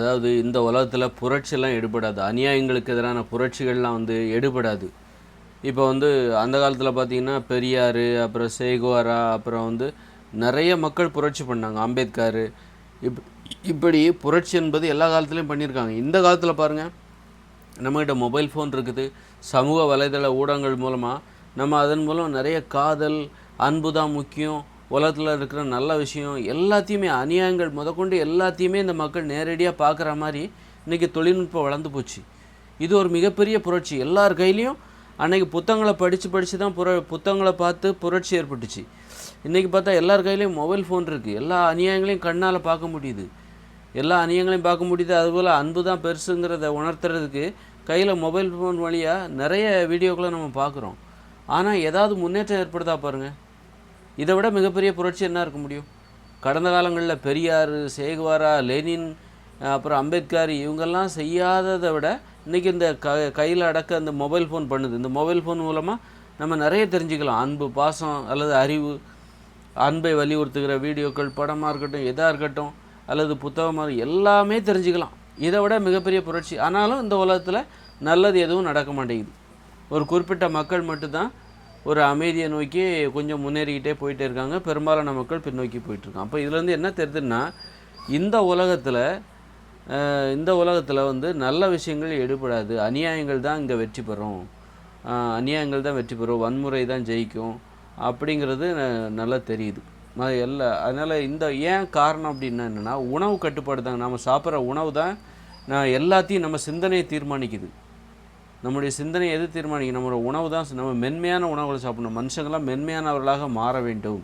அதாவது இந்த உலகத்தில் புரட்சியெல்லாம் எடுபடாது, அநியாயங்களுக்கு எதிரான புரட்சிகள்லாம் எடுபடாது. இப்போ அந்த காலத்தில் பார்த்திங்கன்னா பெரியார், அப்புறம் சேகுவாரா, அப்புறம் நிறைய மக்கள் புரட்சி பண்ணாங்க, அம்பேத்கர். இப்படி புரட்சி என்பது எல்லா காலத்துலேயும் பண்ணியிருக்காங்க. இந்த காலத்தில் பாருங்கள், நம்மகிட்ட மொபைல் ஃபோன் இருக்குது, சமூக வலைதள ஊடகங்கள் மூலமாக நம்ம அதன் மூலம் நிறைய காதல், அன்பு தான் முக்கியம், உலகத்தில் இருக்கிற நல்ல விஷயம் எல்லாத்தையுமே, அநியாயங்கள் முதற்கொண்டு எல்லாத்தையுமே இந்த மக்கள் நேரடியாக பார்க்குற மாதிரி இன்றைக்கி தொழில்நுட்பம் வளர்ந்து போச்சு. இது ஒரு மிகப்பெரிய புரட்சி. எல்லார் கையிலையும் அன்றைக்கி புத்தகங்களை படித்து தான் புத்தகங்களை பார்த்து புரட்சி ஏற்பட்டுச்சு. இன்றைக்கி பார்த்தா எல்லார் கையிலையும் மொபைல் ஃபோன் இருக்குது, எல்லா அநியாயங்களையும் கண்ணால் பார்க்க முடியுது, எல்லா அநியாயங்களையும் பார்க்க முடியுது. அதுபோல் அன்பு தான் பெருசுங்கிறத உணர்த்துறதுக்கு கையில் மொபைல் ஃபோன் வழியாக நிறைய வீடியோக்களை நம்ம பார்க்குறோம். ஆனால் ஏதாவது முன்னேற்றம் ஏற்படுதா பாருங்கள். இதை விட மிகப்பெரிய புரட்சி என்ன இருக்க முடியும்? கடந்த காலங்களில் பெரியார், சேகுவாரா, லெனின், அப்புறம் அம்பேத்கர் இவங்கெல்லாம் செய்யாததை விட இன்றைக்கி இந்த கையில் அடக்க அந்த மொபைல் ஃபோன் பண்ணுது. இந்த மொபைல் ஃபோன் மூலமாக நம்ம நிறைய தெரிஞ்சுக்கலாம். அன்பு, பாசம் அல்லது அறிவு, அன்பை வலியுறுத்துகிற வீடியோக்கள், படமாக இருக்கட்டும், எதாக இருக்கட்டும், அல்லது புத்தகமாக எல்லாமே தெரிஞ்சுக்கலாம். இதை விட மிகப்பெரிய புரட்சி. ஆனாலும் இந்த உலகத்தில் நல்லது எதுவும் நடக்க மாட்டேங்குது. ஒரு குறிப்பிட்ட மக்கள் மட்டும்தான் ஒரு அமைதியை நோக்கி கொஞ்சம் முன்னேறிக்கிட்டே போயிட்டே இருக்காங்க. பெரும்பாலான மக்கள் பின்னோக்கி போயிட்டுருக்காங்க. அப்போ இதுலேருந்து என்ன தெரியுதுன்னா, இந்த உலகத்தில் நல்ல விஷயங்கள் எடுபடாது, அநியாயங்கள் தான் இங்கே வெற்றி பெறும், வன்முறை தான் ஜெயிக்கும் அப்படிங்கிறது நல்லா தெரியுது. அதனால் இந்த ஏன் காரணம் அப்படின்னா என்னென்னா, உணவு கட்டுப்பாடு தாங்க. நம்ம சாப்பிட்ற உணவு தான் எல்லாத்தையும் நம்ம சிந்தனையை தீர்மானிக்குது. நம்முடைய சிந்தனை எது தீர்மானிக்கும்? நம்மளோட உணவு தான். நம்ம மென்மையான உணவுகளை சாப்பிடணும். மனுஷங்களாம் மென்மையானவர்களாக மாற வேண்டும்.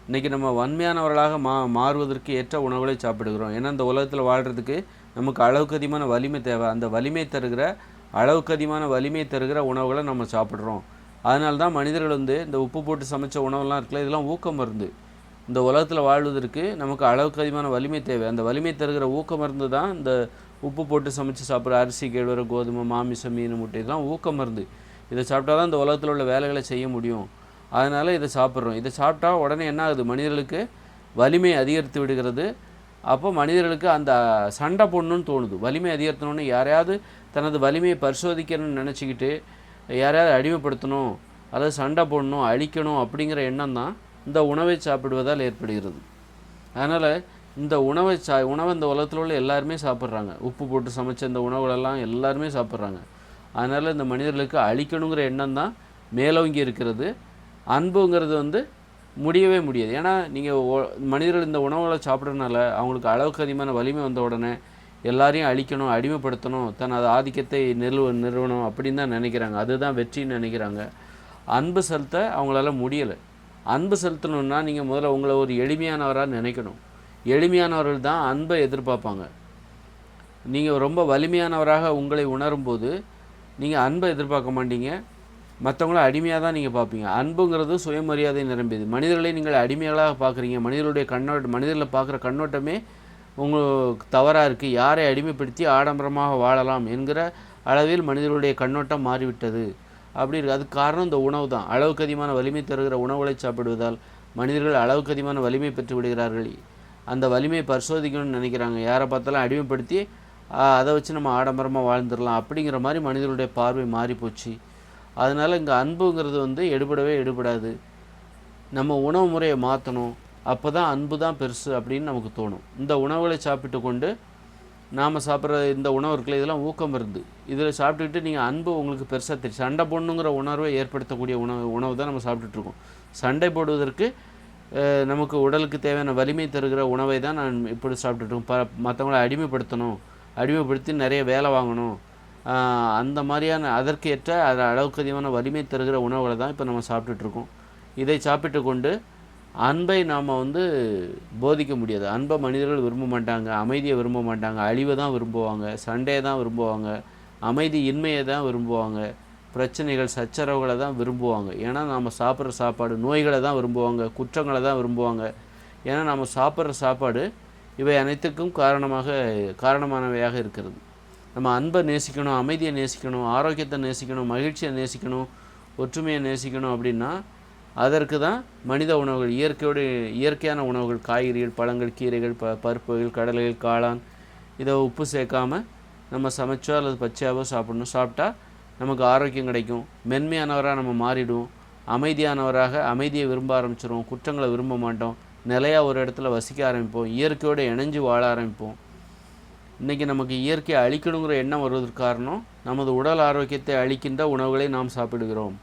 இன்றைக்கி நம்ம வன்மையானவர்களாக மாறுவதற்கு ஏற்ற உணவுகளை சாப்பிடுகிறோம். ஏன்னா இந்த உலகத்தில் வாழ்கிறதுக்கு நமக்கு அளவுக்கு அதிகமான வலிமை தேவை. அந்த அளவுக்கு அதிகமான வலிமை தருகிற உணவுகளை நம்ம சாப்பிட்றோம். அதனால தான் மனிதர்கள் இந்த உப்பு போட்டு சமைச்ச உணவுலாம் இருக்குல்ல, இதெல்லாம் ஊக்க மருந்து. இந்த உலகத்தில் வாழ்வதற்கு நமக்கு அளவுக்கு அதிகமான வலிமை தேவை. அந்த வலிமை தருகிற ஊக்க மருந்து தான் இந்த உப்பு போட்டு சமைச்சு சாப்பிட்ற அரிசி, கேழ்வரகு, கோதுமை, மாமிசம், மீன், முட்டை, இதெல்லாம் ஊக்க மருந்து. இதை சாப்பிட்டா தான் இந்த உலகத்தில் உள்ள வேலைகளை செய்ய முடியும். அதனால் இதை சாப்பிட்றோம். இதை சாப்பிட்டா உடனே என்ன ஆகுது? மனிதர்களுக்கு வலிமை அதிகரித்து விடுகிறது. அப்போ மனிதர்களுக்கு அந்த சண்டை போடணுன்னு தோணுது. வலிமை அதிகரித்தணுன்னு யாரையாவது தனது வலிமையை பரிசோதிக்கணும்னு நினச்சிக்கிட்டு யாரையாவது அடிமைப்படுத்தணும், அல்லது சண்டை போடணும், அழிக்கணும் அப்படிங்கிற எண்ணம் தான் இந்த உணவை சாப்பிடுவதால் ஏற்படுகிறது. அதனால் இந்த உணவை இந்த உலகத்தில் உள்ள எல்லாருமே சாப்பிட்றாங்க. உப்பு போட்டு சமைச்ச இந்த உணவுகளெல்லாம் எல்லாருமே சாப்பிட்றாங்க. அதனால் இந்த மனிதர்களுக்கு அழிக்கணுங்கிற எண்ணம் தான் மேலோங்கி இருக்கிறது. அன்புங்கிறது முடியவே முடியாது. ஏன்னா நீங்கள் மனிதர்கள் இந்த உணவுகளை சாப்பிட்றதுனால அவங்களுக்கு அளவுக்கு அதிகமான வலிமை வந்த உடனே எல்லாரையும் அழிக்கணும், அடிமைப்படுத்தணும், தனது ஆதிக்கத்தை நிறுவனம் அப்படின்னு தான் நினைக்கிறாங்க. அதுதான் வெற்றின்னு நினைக்கிறாங்க. அன்பு செலுத்த அவங்களால முடியலை. அன்பு செலுத்தணுன்னா நீங்கள் முதல்ல உங்களை ஒரு எளிமையானவராக நினைக்கணும். எளிமையானவர்கள் தான் அன்பை எதிர்பார்ப்பாங்க. நீங்கள் ரொம்ப வலிமையானவராக உங்களை உணரும்போது நீங்கள் அன்பை எதிர்பார்க்க மாட்டீங்க, மற்றவங்கள அடிமையாக தான் நீங்கள் பார்ப்பீங்க. அன்புங்கிறது சுயமரியாதை நிரம்பியது. மனிதர்களை நீங்கள் அடிமைகளாக பார்க்குறீங்க. மனிதர்களை பார்க்குற கண்ணோட்டமே உங்களுக்கு தவறாக இருக்குது. யாரை அடிமைப்படுத்தி ஆடம்பரமாக வாழலாம் என்கிற அளவில் மனிதர்களுடைய கண்ணோட்டம் மாறிவிட்டது. அப்படி இருக்குது. அதுக்கு காரணம் இந்த உணவு தான். அளவுக்கு அதிகமான வலிமை தருகிற உணவுகளை சாப்பிடுவதால் மனிதர்கள் அளவுக்கு அதிகமான வலிமை பெற்று விடுகிறார்கள். அந்த வலிமையை பரிசோதிக்கணும்னு நினைக்கிறாங்க. யாரை பார்த்தாலும் அடிமைப்படுத்தி அதை வச்சு நம்ம ஆடம்பரமாக வாழ்ந்துடலாம் அப்படிங்கிற மாதிரி மனிதர்களுடைய பார்வை மாறிப்போச்சு. அதனால் இங்கே அன்புங்கிறது எடுபடவே எடுபடாது. நம்ம உணவு முறையை மாற்றணும். அப்போ தான் அன்பு தான் பெருசு அப்படின்னு நமக்கு தோணும். இந்த உணவுகளை சாப்பிட்டு கொண்டு நாம் சாப்பிட்ற இந்த உணவு இருக்குல்ல, இதெல்லாம் ஊக்கம் இருந்து இதில் சாப்பிட்டுக்கிட்டு நீங்கள் அன்பு உங்களுக்கு பெருசாக தெரியும். சண்டை போடணுங்கிற உணர்வை ஏற்படுத்தக்கூடிய உணவு தான் நம்ம சாப்பிட்டுட்ருக்கோம். சண்டை போடுவதற்கு நமக்கு உடலுக்கு தேவையான வலிமை தருகிற உணவை தான் நான் இப்படி சாப்பிட்டுட்ருக்கோம். மற்றவங்களை அடிமைப்படுத்தி நிறைய வேலை வாங்கணும், அந்த மாதிரியான அதற்கு ஏற்ற அளவுக்கு அதிகமான வலிமை தருகிற உணவுகளை தான் இப்போ நம்ம சாப்பிட்டுட்ருக்கோம். இதை சாப்பிட்டு கொண்டு அன்பை நாம் போதிக்க முடியாது. அன்பை மனிதர்கள் விரும்ப மாட்டாங்க, அமைதியை விரும்ப மாட்டாங்க, அழிவை தான் விரும்புவாங்க, சண்டையை தான் விரும்புவாங்க, அமைதி இன்மையை தான் விரும்புவாங்க, பிரச்சனைகள் சச்சரவுகளை தான் விரும்புவாங்க. ஏன்னா நாம் சாப்பிட்ற சாப்பாடு நோய்களை தான் விரும்புவாங்க, குற்றங்களை தான் விரும்புவாங்க. ஏன்னா நாம் சாப்பிட்ற சாப்பாடு இவை அனைத்துக்கும் காரணமானவையாக இருக்கிறது. நம்ம அன்பை நேசிக்கணும், அமைதியை நேசிக்கணும், ஆரோக்கியத்தை நேசிக்கணும், மகிழ்ச்சியை நேசிக்கணும், ஒற்றுமையை நேசிக்கணும் அப்படின்னா அதற்கு தான் மனித உணவுகள், இயற்கையான உணவுகள், காய்கறிகள், பழங்கள், கீரைகள், பருப்புகள், கடலைகள், காளான், இதை உப்பு சேர்க்காம நம்ம சமைச்சோ அல்லது பச்சையாவோ சாப்பிடணும். சாப்பிட்டா நமக்கு ஆரோக்கியம் கிடைக்கும். மென்மையானவராக நம்ம மாறிடுவோம். அமைதியானவராக அமைதியை விரும்ப ஆரம்பிச்சிடுவோம். குற்றங்களை விரும்ப மாட்டோம். நிலையாக ஒரு இடத்துல வசிக்க ஆரம்பிப்போம். இயற்கையோடு இணைஞ்சு வாழ ஆரம்பிப்போம். இன்றைக்கி நமக்கு இயற்கையை அழிக்கணுங்கிற எண்ணம் வருவதற்கு காரணம் நமது உடல் ஆரோக்கியத்தை அழிக்கின்ற உணவுகளை நாம் சாப்பிடுகிறோம்.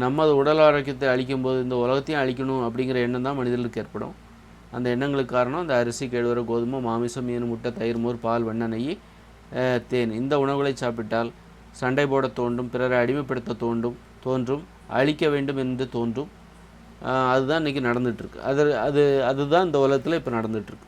நமது உடல் ஆரோக்கியத்தை அழிக்கும்போது இந்த உலகத்தையும் அழிக்கணும் அப்படிங்கிற எண்ணம் தான் மனிதர்களுக்கு ஏற்படும். அந்த எண்ணங்களுக்கு காரணம் அந்த அரிசி, கேழ்வரகு, கோதுமை, மாமிசம், மீன், முட்டை, தயிர், மோர், பால், வெண்ணெய், நெய், தேன் இந்த உணவுகளை சாப்பிட்டால் சண்டை போட தோன்றும், பிறரை அடிமைப்படுத்த தோன்றும், அழிக்க வேண்டும் என்று தோன்றும். அதுதான் இன்றைக்கி நடந்துகிட்ருக்கு. அதுதான் இந்த உலகத்தில் இப்போ நடந்துகிட்ருக்கு.